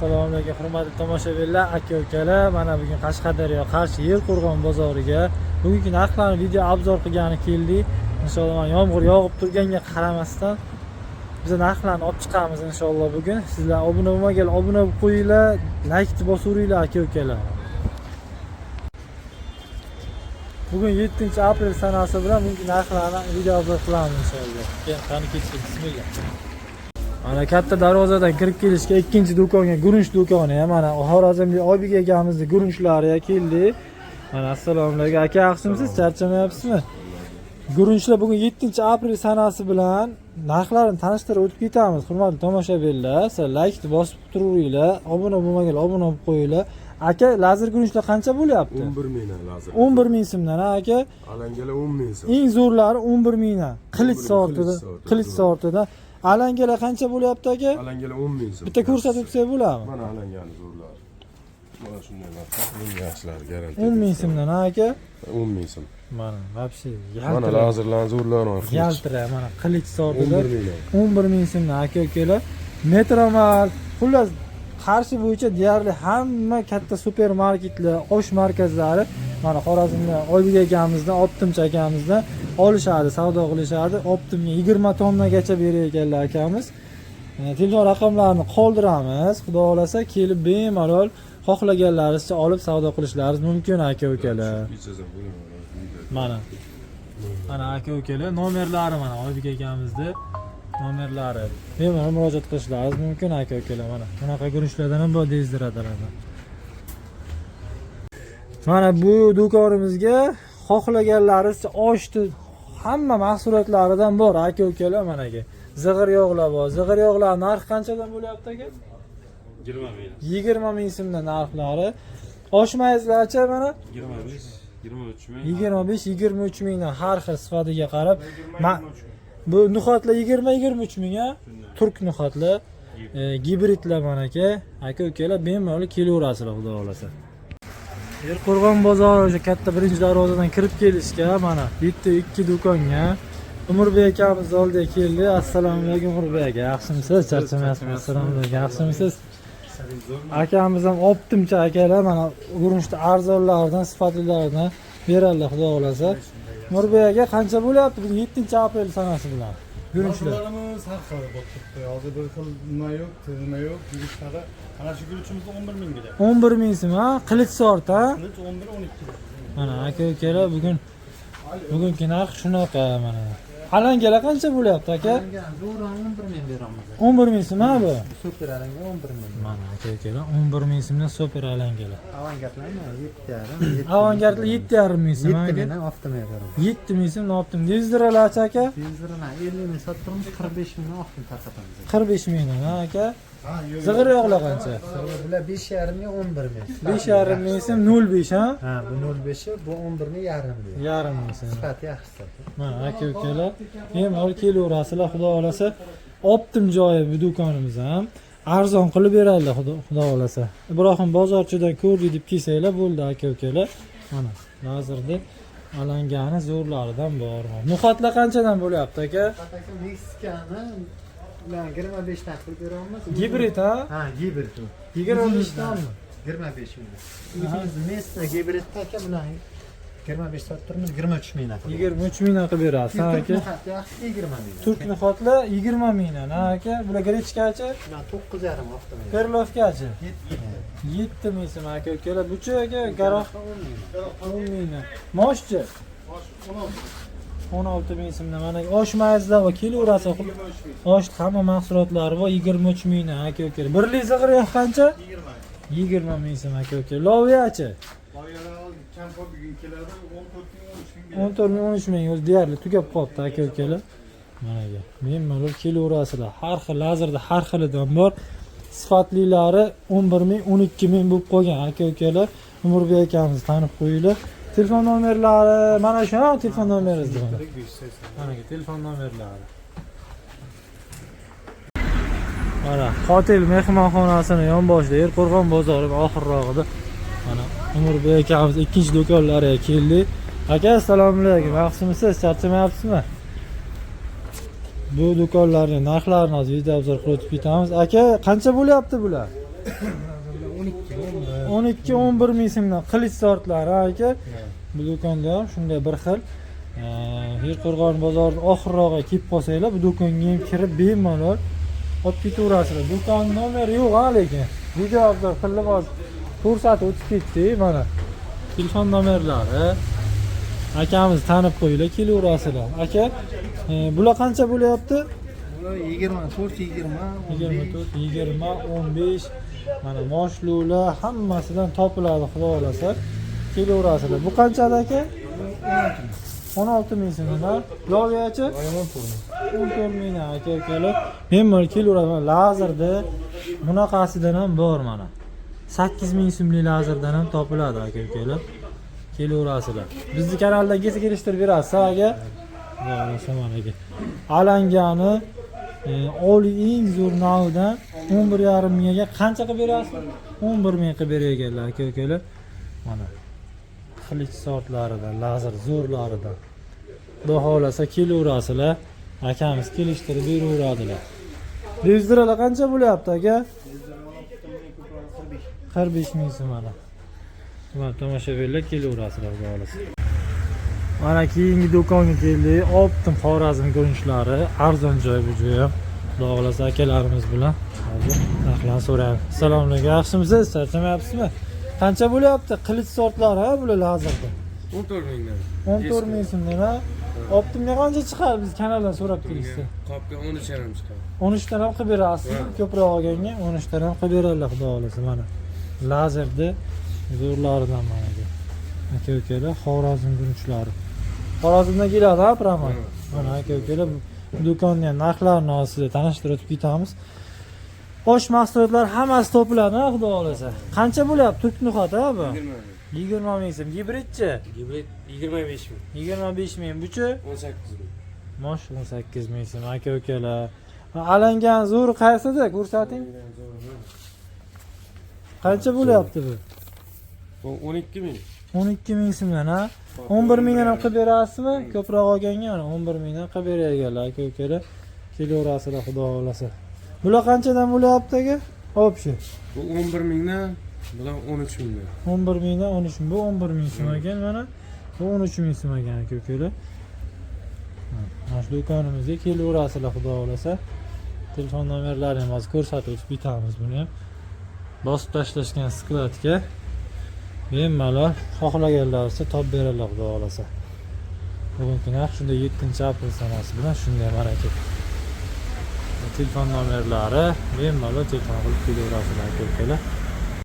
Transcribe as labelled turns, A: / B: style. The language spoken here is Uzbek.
A: Assalomu alaykum hurmatli tomoshabinlar, aka-ukalar. Mana bugun Qashqadaryo Qarshi Yerqo'rg'on bozoriga bugungi narxlarni video obzor qilgani keldik. Inshaalloh yomg'ir yog'ib turganga qaramasdan biz narxlarni olib chiqamiz inshaalloh bugun. Sizlar obuna bo'lmagan obuna bo'lib qo'yinglar, like bosaveringlar aka-ukalar. Bugun 7-aprel sanasi bilan bugungi narxlarni video obzor qilamiz inshaalloh. Qani ketdik, bismillah. Mana katta darvozadan kirib kelishga ikkinchi do'konga, Gurunch do'koni. Mana Xorazmlik Oybek akamizning gurunchlariga keldik. Mana assalomu alaykum aka, yaxshimisiz? Charchamayapsizmi? Gurunchlar bugun 7-aprel sanasi bilan narxlarini tanishtirib o'tib ketamiz. Hurmatli tomoshabinlar, sizlar like bosib turaveringlar, obuna bo'lmaganlar obuna bo'lib qo'yinglar. Aka, lazer gurunchlar qancha bo'lyapti?
B: 11 mingdan lazer.
A: 11 ming so'mdan, aka.
B: Alangalar 10 ming so'm.
A: Eng zo'rlari 11 mingdan. Qilich soatida. Alangalar qancha bo'lyapti aka?
B: Alangalar 10 ming so'm.
A: Bitta ko'rsatib o'tsak bo'ladimi?
B: Mana alangani zo'rlar. Mana shunday narsa, eng yaxshilari garantiya.
A: 10 ming so'mdan aka?
B: 10 ming so'm.
A: Mana, vobshe
B: Mana lazerlarni zo'rlari bor.
A: Yaltira, mana qilich soatida
B: 11
A: ming so'mdan aka-ukalar. Metromal, xullas Qarshi bo'yicha deyarli hamma katta supermarketlar, osh markazlari mana Xorazmda Oybek akamizdan, Optimcha akamizdan olishadi, savdo qilishadi. Optimga 20 tonnagacha berar ekanlar akamiz. Telefon raqamlarini qoldiramiz. Xudo xolasa kelib bemalol xohlaganlaringizcha olib savdo qilishlaringiz mumkin aka-ukalar. Mana aka-ukalar nomerlari mana Oybek akamizda nomerlari. Bemalol murojaat qilishlaringiz mumkin aka-ukalar. Mana bunaqa guruchlardan ham bor dezdiradilar. Mana bu do'konimizga xohlaganlaringizcha oshni hamma mahsulotlaridan bor aka-ukalar managa. Zig'ir yog'lar bor. Zig'ir yog'lar narxi qanchadan bo'lyapti aka?
B: 20 ming.
A: 20 ming so'mdan narxlari. Osh mayizlarcha mana
B: 25, 23 ming.
A: 25-23 mingdan har xil sifatiga qarab. Bu nuxatlar 20-23 ming a? Turk nuxatlar, gibridlar mana aka-ukalar bemalol kelaverasizlar xudo xolasa. Yerqo'rg'on bozori o'sha katta birinchi darvozadan kirib kelishga mana bitta ikki do'konga Umurbek akamiz oldiga keldi. Assalomu alaykum Umurbek aka, yaxshimisiz? Charchamayapsizmi? Assalomu alaykum, yaxshimisiz? Akamiz ham Optimcha akalar mana Gurunchda arzonlardan, sifatlilaridan beradilar xudo xolasa. Umurbek aka qancha bo'lyapti bugun 7-aprel sanasi bilan? Gurunchlar.
C: Gurunchlarimiz har xil bo'lib turibdi. Hozir bir xil nima yo'q, tizimi yo'q. Gurunchlarda ana shu gurunchimiz 11 ming beradi.
A: 11 ming so'm, ha? Qilich sort, ha?
C: Qilich 11-12 ming.
A: Mana aka-ukalar bugungi narx shunaqa mana. Alangalar qancha bo'lyapti aka?
D: Zo'ra 11 ming beramiz.
A: 11 ming so'm, ha bu?
D: Super alanga 11 ming.
A: Mana aka-ukalar 11 ming so'mdan super alangalar.
D: Avangardlarmi 7,5.
A: Avangardlar 7,5 ming so'm,
D: 7
A: aka.
D: mingdan oftomaga beramiz.
A: 7 ming so'm optim. Dezdiralachi aka?
D: Dezdirana 50 ming sottiramiz, 45 mingdan oftom tarqatamiz.
A: 45 mingdan, ha aka? Zig'ir yog'lar qancha?
D: Bular 5,5 ming, 11 ming.
A: 5,5 ming so'm 05, ha?
D: Ha, bu 05, bu 11 ming yarim ming.
A: Yarim ming so'm.
D: Sifati yaxshi.
A: Mana aka-ukalar bemalol kelaverasizlar xudo xolasa. Optim joyi bu do'konimiz ham. Arzon qilib beradilar xudo xolasa. Ibrohim bozorchidan ko'rdik deb kelsanglar bo'ldi aka-ukalar. Mana hozirda alangani zo'rlaridan bor. Nuxatlar qanchadan bo'lyapti aka?
D: Meksikani bilan 25 dan qilib beramiz.
A: Gibrid, ha?
D: Ha, gibrid.
A: 25 danmi?
D: 25 ming. O'zimiz Messi gibrid aka bilan 25 sottiramiz, 23 mingdan.
A: 23 mingdan qilib berasiz, ha aka?
D: Yaxshi 20 ming.
A: Turk nuxatlar 20 mingdan, ha aka? Bular grechkachi?
D: 9,5 oftomaga.
A: Perlovkachi? 7 ming so'm aka-ukalar. Buchi aka garoq 10 mingdan. Moshchi? 16 ming so'mdan. Mana osh mayizlar va kelaverasi. Osh hamma mahsulotlari va 23 mingdan aka-ukalar. Birli zig'ir yo'q qancha? 20 ming so'm aka-ukalar. Loviyachi?
C: Kampa bugun keladi
A: 14 ming 13 ming o'zi deyarli tugab qolibdi aka-ukalar. Mana bemalol kelaverasizlar. Har xil lazerda har xilidan bor. Sifatlilari 11 ming 12 ming bo'lib qolgan aka-ukalar. Umurbek akamiz tanib qo'yinglar. Telefon nomerlari mana shu, telefon nomeringiz mana. Mana telefon nomerlari. Mana Qotil mehmonxonasini yonboshida Yerqo'rg'on bozori oxirrog'ida mana Umurbek akamiz ikkinchi do'konlariga keldi. Aka, assalomu alaykum. Yaxshimisiz? Charchamayapsizmi? Bu do'konlarning narxlarini hozir video obzor qilib o'tib ketamiz. Aka, qancha bo'lyapti bular? 12 11 ming so'mdan qilich sortlari aka. Bu do'konda ham shunday bir xil. Yerqo'rg'on bozorining oxirrog'iga kelib qolsanglar, bu do'konga ham kirib bemalol olib ketaverasizlar. Do'kon nomeri yo'q lekin. Video obzor qilib ko'rsatib o'tib ketdik mana. Telefon nomerlari. Akamiz tanib qo'yinglar, kelaverasizlar. Aka, bular qancha bo'lyapti?
D: Bular 24
A: 24, 20, 15. Mana moshlular hammasidan topiladi, xudo xolasa. Kelaverasizlar. Bu qanchada aka? 16 ming so'mdan. Loviyachi? 14 ming aka-ukalar. Bemalol kelaveradi. Lazerda bunaqasidan ham bor mana. 8 ming so'mlik lazerdan ham topiladi aka-ukalar. Kelaverasizlar. Bizni kanaldan kelishtirib berasiz aka. Mana alangani oliy eng zo'r navdan 11,5 mingga qancha qilib berasiz? 11 ming qilib berganlar aka-ukalar. Mana qilich sortlaridan, lazer zo'rlaridan. Xudo xolasa kelaverasizlar. Akamiz kelishtirib beraveradilar. Lezdirlar qancha bo'lyapti aka? 45 ming so'm mana. Mana tomoshabinlar kelaverasizlar xudo xolasa. Mana keyingi do'konga keldik. Optim Xorazm ko'rinishlari, arzon joy bu joy. Xudo xolasa akalarimiz bilan hozir narxlarni so'raymiz. Assalomu alaykum. Yaxshimisiz? Charchamayapsizmi? Qancha bo'lyapti? Qilich sortlari ha, bular lazerda.
B: 14 mingdan.
A: 14 ming so'mdan ha. Optimga qancha chiqadi? Biz kanaldan so'rab kelishdi.
B: Qopga 13 yarim chiqadi.
A: 13 dan ham qilib berasiz. Ko'proq olganga 13 dan ham qilib beradilar xudo xolasa mana. Lazerda zo'rlaridan mana bu. Aka-ukalar Xorazm guruchlari. Xorazmdan keladi ha, Praman. Mana aka-ukalar do'konni ham narxlarini hozir tanishtirib o'tib ketamiz. Osh mahsulotlar hammasi topiladi ha, xudo xolasa. Qancha bo'lyapti turk nuxati ha bu? 20 ming so'm. Gibridchi?
B: Gibrid 25 ming.
A: 25 ming. Buchi?
B: 18 ming.
A: Mosh 18 ming so'm aka-ukalar. Alangan zo'r qaysida ko'rsating? Qancha bo'lyapti bu?
B: 12 ming.
A: 12 ming so'mdan ha. 11 mingdan ham qilib berasizmi? Ko'proq olganga 11 mingdan qilib beraganlar aka-ukalar. Kelaverasizlar xudo xolasa. Bular qanchadan bo'lyapti aka? Obshi.
B: Bu 11 mingdan, bular 13 mingdan.
A: 11 mingdan 13 ming. Bu 11 ming so'm ekan mana. Bu 13 ming so'm ekan aka-ukalar. Mana shu do'konimizga kelaverasizlar xudo xolasa. Telefon nomerlarini hozir ko'rsatib o'tib bitamiz buni ham. Bosib tashlashgan skladga bemalol xohlaganlar esa topib beradilar xudo xolasa. Bugungi narx shunday 7-aprel sanasi bilan shunday maraka. Telefon nomerlari bemalol telefon qilib kelaverasizlar aka-ukalar.